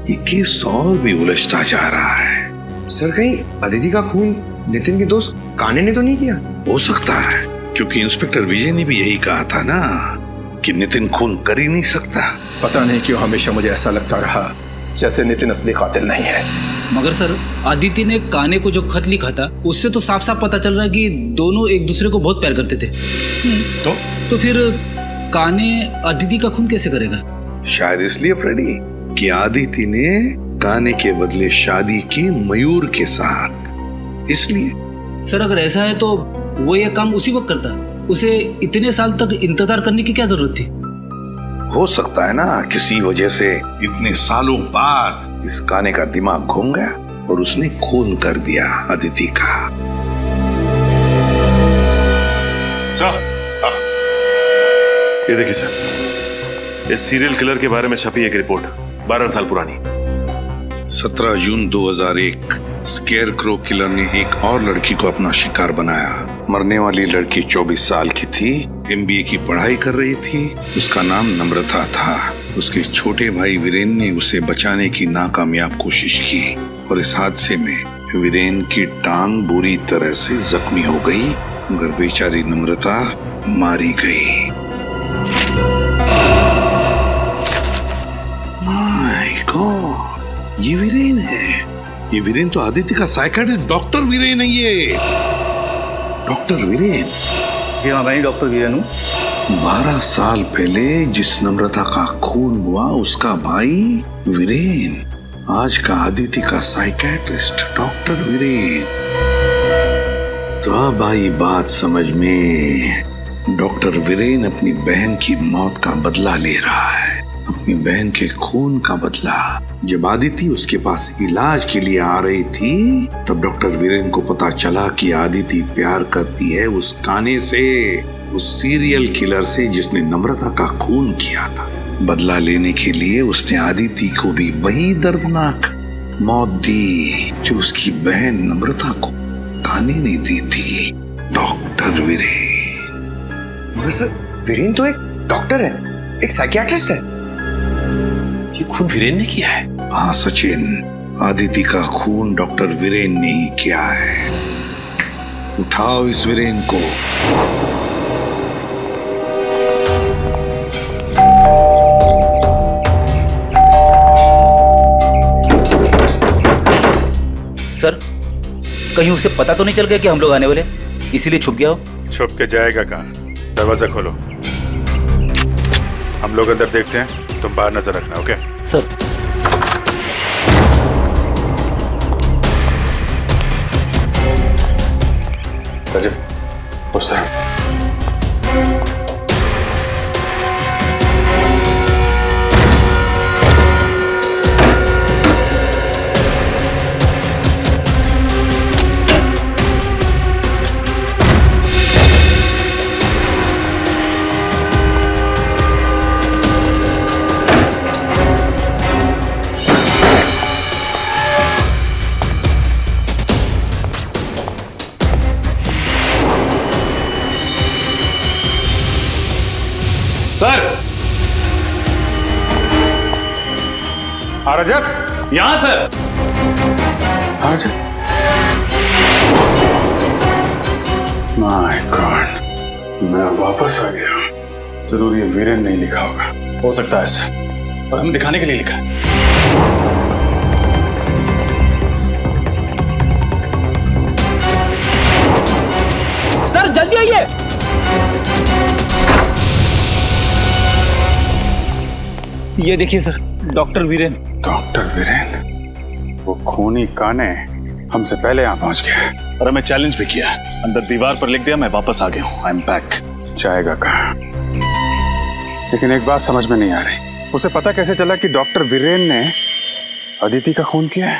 ये केस और भी उलझता जा रहा है। सर, कहीं अदिति का खून नितिन के दोस्त काने ने तो नहीं किया? हो सकता है, क्योंकि इंस्पेक्टर विजय ने भी यही कहा था ना कि नितिन खून कर ही नहीं सकता। पता नहीं क्यों हमेशा मुझे ऐसा लगता रहा जैसे नितिन असली कातिल नहीं है। मगर सर, अदिति ने काने को जो खत लिखा था उससे तो साफ साफ पता चल रहा है कि दोनों एक दूसरे को बहुत प्यार करते थे। तो फिर काने अदिति का खून कैसे करेगा? शायद इसलिए फ्रेडी कि अदिति ने काने के बदले शादी की मयूर के साथ, इसलिए। सर, अगर ऐसा है तो वो ये काम उसी वक्त करता, उसे इतने साल तक इंतजार करने की क्या जरूरत थी? हो सकता है ना किसी वजह से इतने सालों बाद इस काने का दिमाग घूम गया और उसने खून कर दिया अदिति का। सर, ये देखिए सर, इस सीरियल किलर के बारे में छपी एक रिपोर्ट 12 साल पुरानी। 17 जून 2001 स्केयर क्रो किलर ने एक और लड़की को अपना शिकार बनाया। मरने वाली लड़की 24 साल की थी, MBA की पढ़ाई कर रही थी। उसका नाम नम्रता था। उसके छोटे भाई वीरेन ने उसे बचाने की नाकामयाब कोशिश की और इस हादसे में वीरेन की टांग बुरी तरह से जख्मी हो गई, मगर बेचारी नम्रता मारी गई। माय गॉड, ये वीरेन है। ये वीरेन तो आदित्य का साइकियाट्रिस्ट डॉक्टर वीरेन है। ये डॉक्टर वीरेन? जी हाँ, मैं डॉक्टर वीरेन हूँ। 12 साल पहले जिस नम्रता का खून हुआ उसका भाई वीरेन, आज का आदित्य का साइकियाट्रिस्ट डॉक्टर वीरेन। तो अब आई बात समझ में। डॉक्टर वीरेन अपनी बहन की मौत का बदला ले रहा है, अपनी बहन के खून का बदला। जब आदिति उसके पास इलाज के लिए आ रही थी तब डॉक्टर वीरेन को पता चला कि आदिति प्यार करती है उस काने से, उस सीरियल किलर से जिसने नम्रता का खून किया था। बदला लेने के लिए उसने आदिति को भी वही दर्दनाक मौत दी जो उसकी बहन नम्रता को काने ने दी थी। डॉक्टर वीरेन। मगर सर, वीरेन तो एक डॉक्टर है, एक साइकियाट्रिस्ट है। ये खून वीरेन ने किया है? हाँ सचिन, आदिति का खून डॉक्टर वीरेन ने ही किया है। उठाओ इस वीरेन को। कहीं उसे पता तो नहीं चल गया कि हम लोग आने वाले, इसीलिए छुप गया हो? छुप के जाएगा कहाँ? दरवाजा खोलो, हम लोग अंदर देखते हैं, तुम बाहर नजर रखना। Okay sir. रजब उस तरफ। सर रजब, यहां सर। माय गॉड, मैं वापस आ गया। जरूर ये वीरेन नहीं लिखा होगा। हो सकता है सर, और हमें दिखाने के लिए लिखा है। सर जल्दी आइए। ये देखिए sir, doctor Viren. Doctor Viren? वो खूनी काने हमसे पहले यहाँ पहुंच गया और हमें चैलेंज भी किया। अंदर दीवार पर लिख दिया, मैं वापस आ गया हूँ, आई एम बैक। जाएगा कहाँ? लेकिन एक बात समझ में नहीं आ रही, उसे पता कैसे चला कि डॉक्टर वीरेन ने अदिति का खून किया है?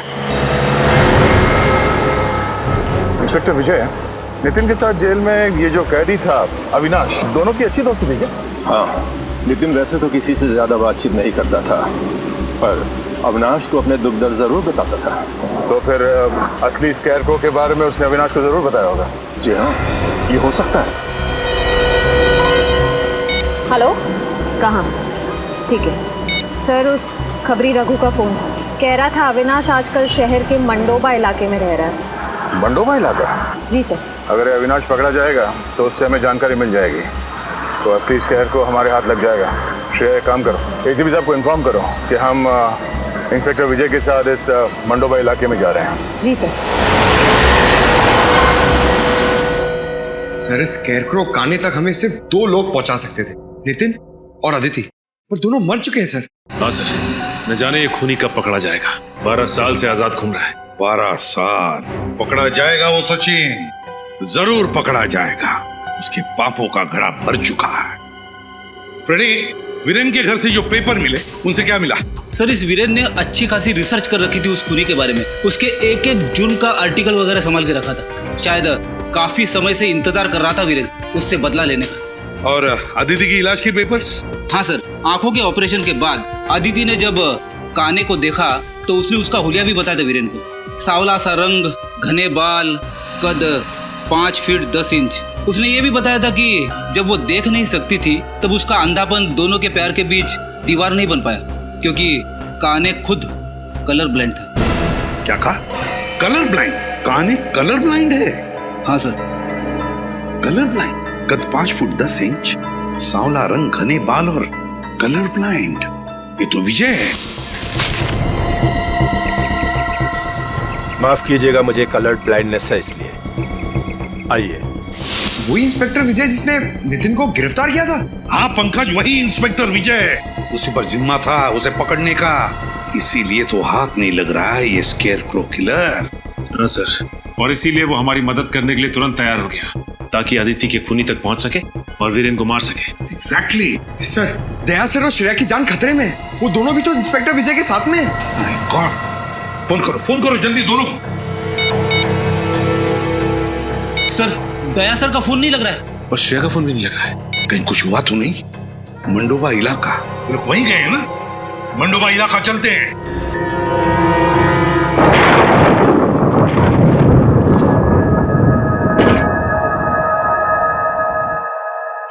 इंस्पेक्टर विजय, नितिन के साथ जेल में ये जो कैदी था अविनाश, दोनों की अच्छी दोस्ती थी क्या? हाँ, नितिन वैसे तो किसी से ज्यादा बातचीत नहीं करता था, पर अविनाश को अपने दुख दर्द जरूर बताता था। तो फिर असली स्कैरक्रो के बारे में उसने अविनाश को जरूर बताया होगा। जी हाँ, ये हो सकता है। हेलो, कहाँ? ठीक है सर, उस खबरी रघु का फोन था, कह रहा था अविनाश आजकल शहर के मंडोबा इलाके में रह रहा है। मंडोबा इलाका? जी सर। अगर अविनाश पकड़ा जाएगा तो उससे हमें जानकारी मिल जाएगी, तो असली स्कैर को हमारे हाथ लग जाएगा। श्रेया, एक काम करो, एसीपी साहब को इन्फॉर्म करो कि हम इंस्पेक्टर विजय के साथ इस मंडोबा इलाके में जा रहे हैं। जी सर। सर, स्कैरक्रो काने तक हमें सिर्फ 2 लोग पहुंचा सकते थे, नितिन और अदिति, पर दोनों मर चुके हैं सर। हाँ सर, न जाने ये खूनी कब पकड़ा जाएगा। 12 साल से आजाद घूम रहा है। 12 साल पकड़ा जाएगा वो सचिन, जरूर पकड़ा जाएगा। उसके पापों का घड़ा भर चुका है। फ्रेडी, वीरेन के घर से जो पेपर मिले उनसे क्या मिला? सर, इस वीरेन ने अच्छी खासी रिसर्च कर रखी थी उस खूनी के बारे में। उसके एक एक जुर्म का आर्टिकल वगैरह संभाल के रखा था। शायद काफी समय से इंतजार कर रहा था वीरेन उससे बदला लेने का। और अदिति की इलाज के पेपर्स? हाँ सर, आंखों के ऑपरेशन के बाद अदिति ने जब काने को देखा तो उसने उसका हुलिया भी बताया था वीरेन को। सांवला सा रंग, घने बाल, कद 5 फीट 10 इंच। उसने ये भी बताया था कि जब वो देख नहीं सकती थी तब उसका अंधापन दोनों के पैर के बीच दीवार नहीं बन पाया, क्योंकि काने खुद कलर ब्लाइंड था। क्या कहा? Colour blind? काने कलर ब्लाइंड है? हाँ सर। Colour blind? कद 5 फुट 10 इंच, सांवला रंग, घने बाल और कलर ब्लाइंड। ये तो विजय है। माफ कीजिएगा, मुझे कलर ब्लाइंडनेस है, इसलिए। आइए। वही इंस्पेक्टर विजय जिसने नितिन को गिरफ्तार किया था? हाँ पंकज, वही इंस्पेक्टर विजय। उसी पर जिम्मा था उसे पकड़ने का, इसीलिए तो हाथ नहीं लग रहा है ये स्केयरक्रो किलर। हाँ सर, और इसीलिए वो हमारी मदद करने के लिए तुरंत तैयार हो गया, ताकि अदिति के खूनी तक पहुंच सके और वीरेन को मार सके। एग्जैक्टली। सर, दया सर और श्रेया की जान खतरे में। वो दोनों भी तो इंस्पेक्टर विजय के साथ में। गॉड, फोन करो जल्दी दोनों। सर, दया सर का फोन नहीं लग रहा है और श्रेया का फोन भी नहीं लग रहा है। कहीं कुछ हुआ तो नहीं? मंडोबा इलाका, लोग वहीं गए हैं ना? मंडोबा इलाका चलते हैं।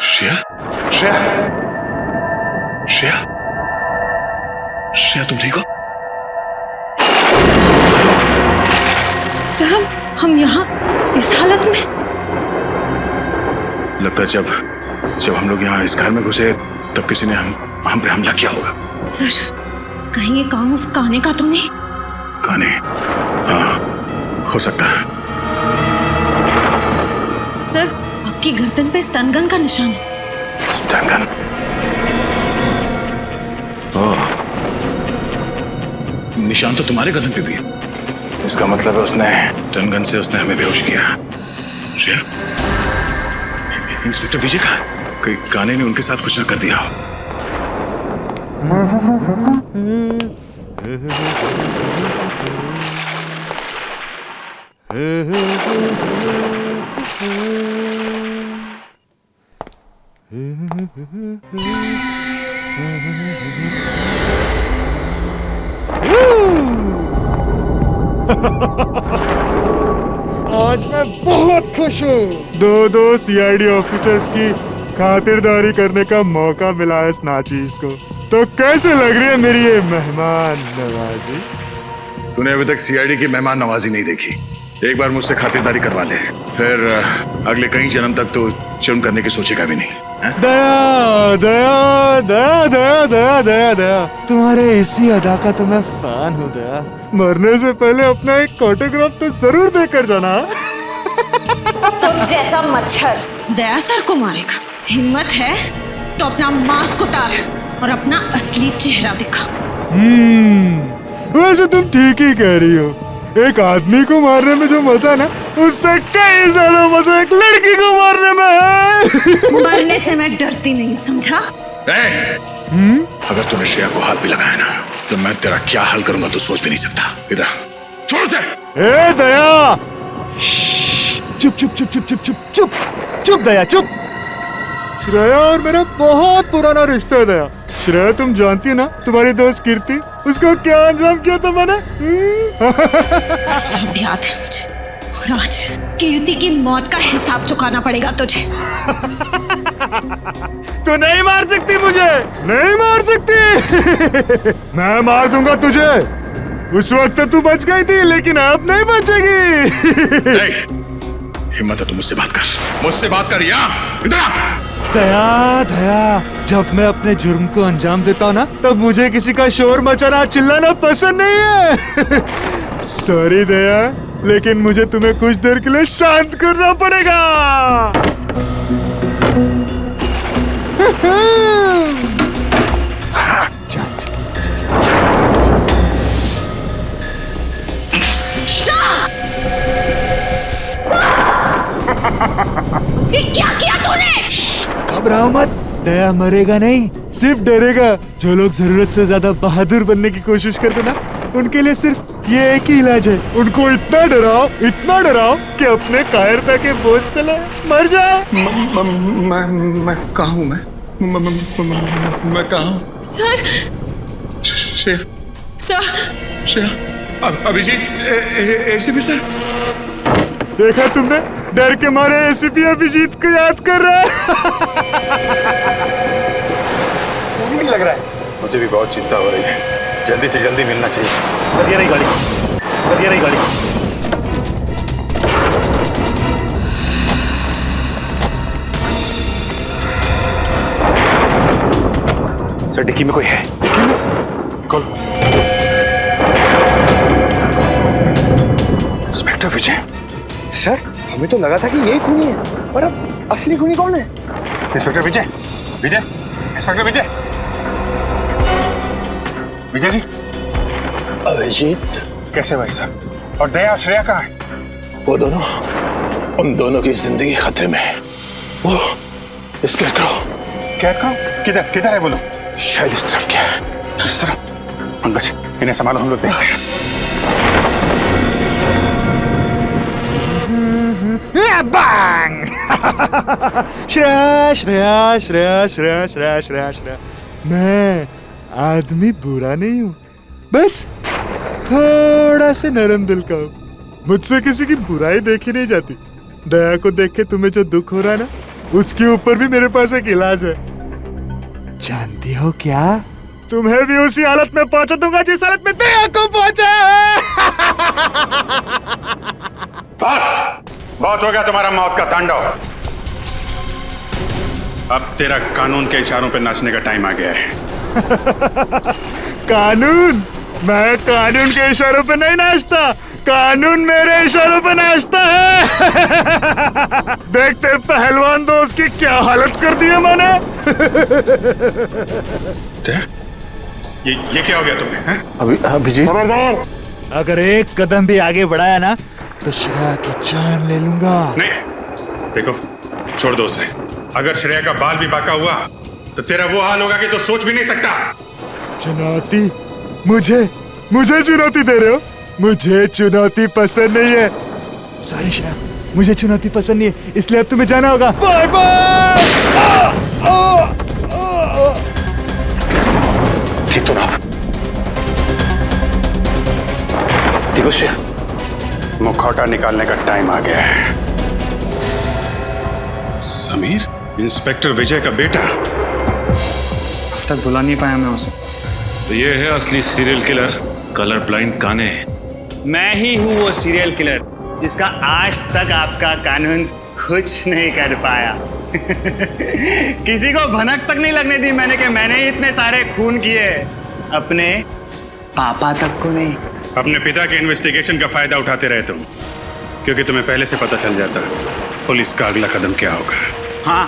श्रेया, श्रेया, श्रेया, श्रेया, तुम ठीक हो? सर, हम यहाँ इस हालत में? लगता है जब हम लोग यहाँ इस घर में घुसे तब किसी ने हम पे हमला किया होगा। सर, कहीं ये काम उस काने का तो नहीं? काने? हाँ, हो सकता है। कि गर्दन पे स्टन गन का निशान है। Stun gun? ओह, निशान तो तुम्हारे गर्दन पे भी है। इसका मतलब है उसने स्टन गन से उसने हमें बेहोश किया। श्रेया, इंस्पेक्टर विजय का कहीं काने ने उनके साथ कुछ न कर दिया हो। आज मैं बहुत खुश हूँ। दो सीआईडी ऑफिसर्स की खातिरदारी करने का मौका मिला है इस नाचीज को। तो कैसे लग रही है मेरी ये मेहमान नवाजी? तूने अभी तक सीआईडी की मेहमान नवाजी नहीं देखी। एक बार मुझसे खातिरदारी करवा ले, फिर अगले कई जन्म तक तो जुर्म करने की सोचेगा भी नहीं। दया दया दया दया दया दया दया, तुम्हारे इसी अदा का तो मैं फैन हूँ दया। मरने से पहले अपना एक ऑटोग्राफ तो जरूर देकर जाना। तुम जैसा मच्छर दया सर को मारेगा। हिम्मत है तो अपना मास्क उतार और अपना असली चेहरा दिखा। वैसे तुम ठीक ही कह रही हो। एक आदमी को मारने में जो मजा ना, उससे कई ज्यादा मजा एक लड़की को मारने में है। मरने से मैं डरती नहीं, समझा? अगर तूने श्रेया को हाथ भी लगाया ना, तो मैं तेरा क्या हाल करूंगा तो सोच भी नहीं सकता। इधर छोड़ से। ए दया, चुप चुप चुप चुप चुप चुप चुप चुप दया चुप। श्रेया और मेरा बहुत पुराना रिश्ता है दया। श्रेया तुम जानती है ना, तुम्हारी दोस्त कीर्ति, उसको क्या अंजाम किया था मैंने? सब याद है मुझे। और आज कीर्ति की मौत का हिसाब चुकाना पड़ेगा तुझे। तू नहीं मार सकती मुझे, नहीं मार सकती। मैं मार दूंगा तुझे। उस वक्त तू बच गई थी, लेकिन अब नहीं बचेगी। हिम्मत है तो मुझसे बात कर, मुझसे बात कर। इधर दया दया, जब मैं अपने जुर्म को अंजाम देता हूँ ना, तब मुझे किसी का शोर मचाना चिल्लाना पसंद नहीं है। सॉरी दया, लेकिन मुझे तुम्हें कुछ देर के लिए शांत करना पड़ेगा। ये क्या किया तूने? घबराओ मत, दया मरेगा नहीं, सिर्फ डरेगा। जो लोग जरूरत से ज्यादा बहादुर बनने की कोशिश करते ना, उनके लिए सिर्फ ये एक ही इलाज है। उनको इतना डराओ कि अपने कायर पे के बोझ तले मर जाए। मैं कहाँ हूँ? मैं कहाँ हूँ? Sir, Shreya, Shreya, Abhijeet, ACP sir. देखा तुमने, डर के मारे एसीपी अभिजीत को याद कर रहा है। नहीं लग रहा है। मुझे भी बहुत चिंता हो रही है। जल्दी से जल्दी मिलना चाहिए। सर ये रही गाड़ी, सर ये रही गाड़ी। सर डिक्की में कोई है। डिक्की में? खोलो। इंस्पेक्टर विजय। सर हमें तो लगा था कि यही खूनी है, पर अब असली खूनी कौन है? इंस्पेक्टर विजय, विजय, इंस्पेक्टर विजय, विजय जी। अभिजीत कैसे भाई साहब? और दया श्रेया कहाँ है? वो दोनों, उन दोनों की जिंदगी खतरे में है। वो स्केरक्रो किधर किधर है बोलो? शायद इस तरफ क्या है। इस तरफ? पंकज इन्हें संभालो, हम लोग देखते हैं। बैंग। श्रेया श्रेया श्रेया श्रेया श्रेया श्रेया श्रेया, मैं आदमी बुरा नहीं हूँ, बस थोड़ा से नरम दिल का हूँ। मुझसे किसी की बुराई देखी नहीं जाती। दया को देख के तुम्हें जो दुख हो रहा है ना, उसके ऊपर भी मेरे पास एक इलाज है। जानती हो क्या? तुम्हें भी उसी हालत में पहुंचा दूंगा जिस हालत में दया को पहुंचा है। बस बहुत हो गया तुम्हारा मौत का तांडव। अब तेरा कानून के इशारों पे नाचने का टाइम आ गया है। कानून? मैं कानून के इशारों पे नहीं नाचता, कानून मेरे इशारों पे नाचता है। देख तेरे पहलवान दोस्त की क्या हालत कर दी है मैंने। ये क्या हो गया तुम्हें? हैं? अभिजीत, अगर एक कदम भी आगे बढ़ाया ना तो श्रेया की जान ले लूंगा। नहीं, देखो छोड़ दो उसे। अगर श्रेया का बाल भी बाका हुआ तो तेरा वो हाल होगा कि तो सोच भी नहीं सकता। चुनौती? मुझे चुनौती दे रहे हो? मुझे चुनौती पसंद नहीं है। सॉरी श्रेया, मुझे चुनौती पसंद नहीं है, इसलिए अब तुम्हें जाना होगा। Bye bye. ठीक तो रहा। देखो श्रेया, मुखौटा निकालने का टाइम आ गया है। समीर, इंस्पेक्टर विजय का बेटा। अब तक बुला नहीं पाया मैं उसे। तो ये है असली सीरियल किलर, कलर ब्लाइंड कान्हे। मैं ही हूँ वो सीरियल किलर जिसका आज तक आपका कानून कुछ नहीं कर पाया। किसी को भनक तक नहीं लगने दी मैंने कि मैंने इतने सारे खून किए, अपने पापा तक को नहीं। अपने पिता के इन्वेस्टिगेशन का फायदा उठाते रहे तुम, क्योंकि तुम्हें पहले से पता चल जाता पुलिस का अगला कदम क्या होगा। हाँ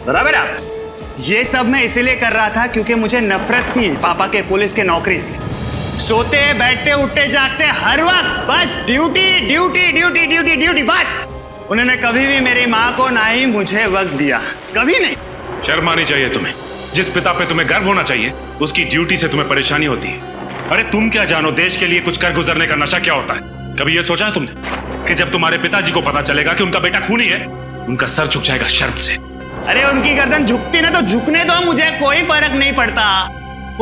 बराबर। आप ये सब मैं इसीलिए कर रहा था क्योंकि मुझे नफरत थी पापा के पुलिस के नौकरी से। सोते बैठते उठते जागते हर वक्त बस duty duty duty duty duty बस। उन्होंने कभी भी मेरी माँ को ना ही मुझे वक्त दिया, कभी नहीं। शर्म आनी चाहिए तुम्हें। जिस पिता पे तुम्हें गर्व होना चाहिए उसकी ड्यूटी से तुम्हें परेशानी होती है। अरे तुम क्या जानो देश के लिए कुछ कर गुजरने का नशा क्या होता है? कभी ये सोचा है तुमने कि जब तुम्हारे पिताजी को पता चलेगा कि उनका बेटा खूनी है, उनका सर झुक जाएगा शर्म से? अरे उनकी गर्दन झुकती ना तो झुकने दो, मुझे कोई फर्क नहीं पड़ता।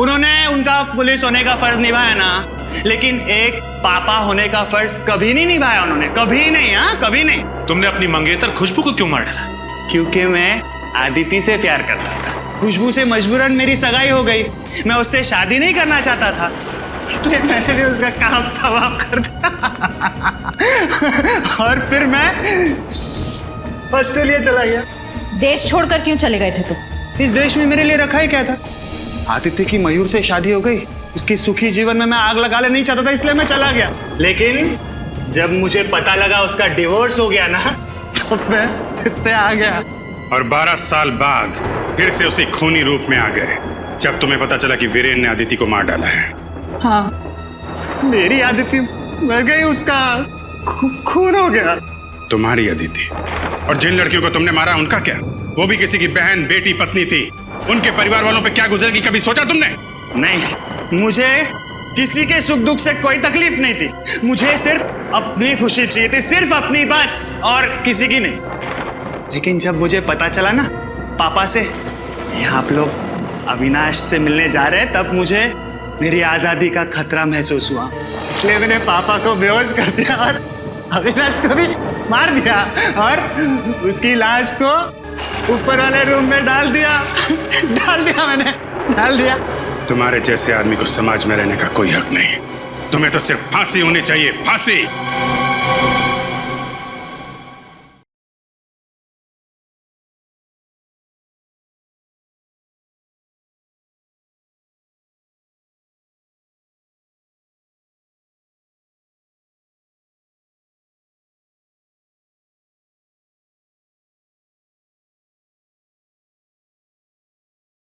उन्होंने उनका पुलिस होने का फर्ज निभाया ना, लेकिन एक पापा होने का फर्ज कभी नहीं निभाया उन्होंने, कभी नहीं। हाँ कभी नहीं। तुमने अपनी मंगेतर खुशबू को क्यों मार डाला? क्योंकि मैं आदिति से प्यार करता था। खुशबू से मजबूरन मेरी सगाई हो गई। मैं उससे शादी नहीं करना चाहता था, इसलिए मैंने भी उसका काम तमाम कर दिया। और फिर मैं ऑस्ट्रेलिया चला गया। देश छोड़कर क्यों चले गए थे तुम? इस देश में मेरे लिए रखा ही क्या था? आदित्य की मयूर से शादी हो गई, उसकी सुखी जीवन में मैं आग लगाने नहीं चाहता था, इसलिए मैं चला गया। लेकिन जब मुझे पता लगा उसका डिवोर्स हो गया ना, तब मैं फिर से आ गया। और 12 साल बाद फिर से उसी खूनी रूप में आ गए जब तुम्हें पता चला कि वीरेन ने आदिति को मार डाला है। हाँ, मेरी आदिति मर गई, उसका खून हो गया। तुम्हारी अदिति? और जिन लड़कियों को तुमने मारा उनका क्या? वो भी किसी की बहन बेटी पत्नी थी। उनके परिवार वालों पे क्या गुजरेगी कभी सोचा तुमने? नहीं, मुझे किसी के सुख दुख से कोई तकलीफ नहीं थी। मुझे सिर्फ अपनी खुशी चाहिए थी, सिर्फ अपनी बस, और किसी की नहीं। लेकिन जब मुझे पता चला ना पापा से आप लोग अविनाश से मिलने जा रहे हैं, तब मुझे मेरी आजादी का खतरा महसूस हुआ। इसलिए मैंने पापा को बेहोश कर दिया और अविनाश को भी मार दिया और उसकी लाश को ऊपर वाले रूम में डाल दिया। मैंने डाल दिया। तुम्हारे जैसे आदमी को समाज में रहने का कोई हक नहीं। तुम्हें तो सिर्फ फांसी होनी चाहिए, फांसी।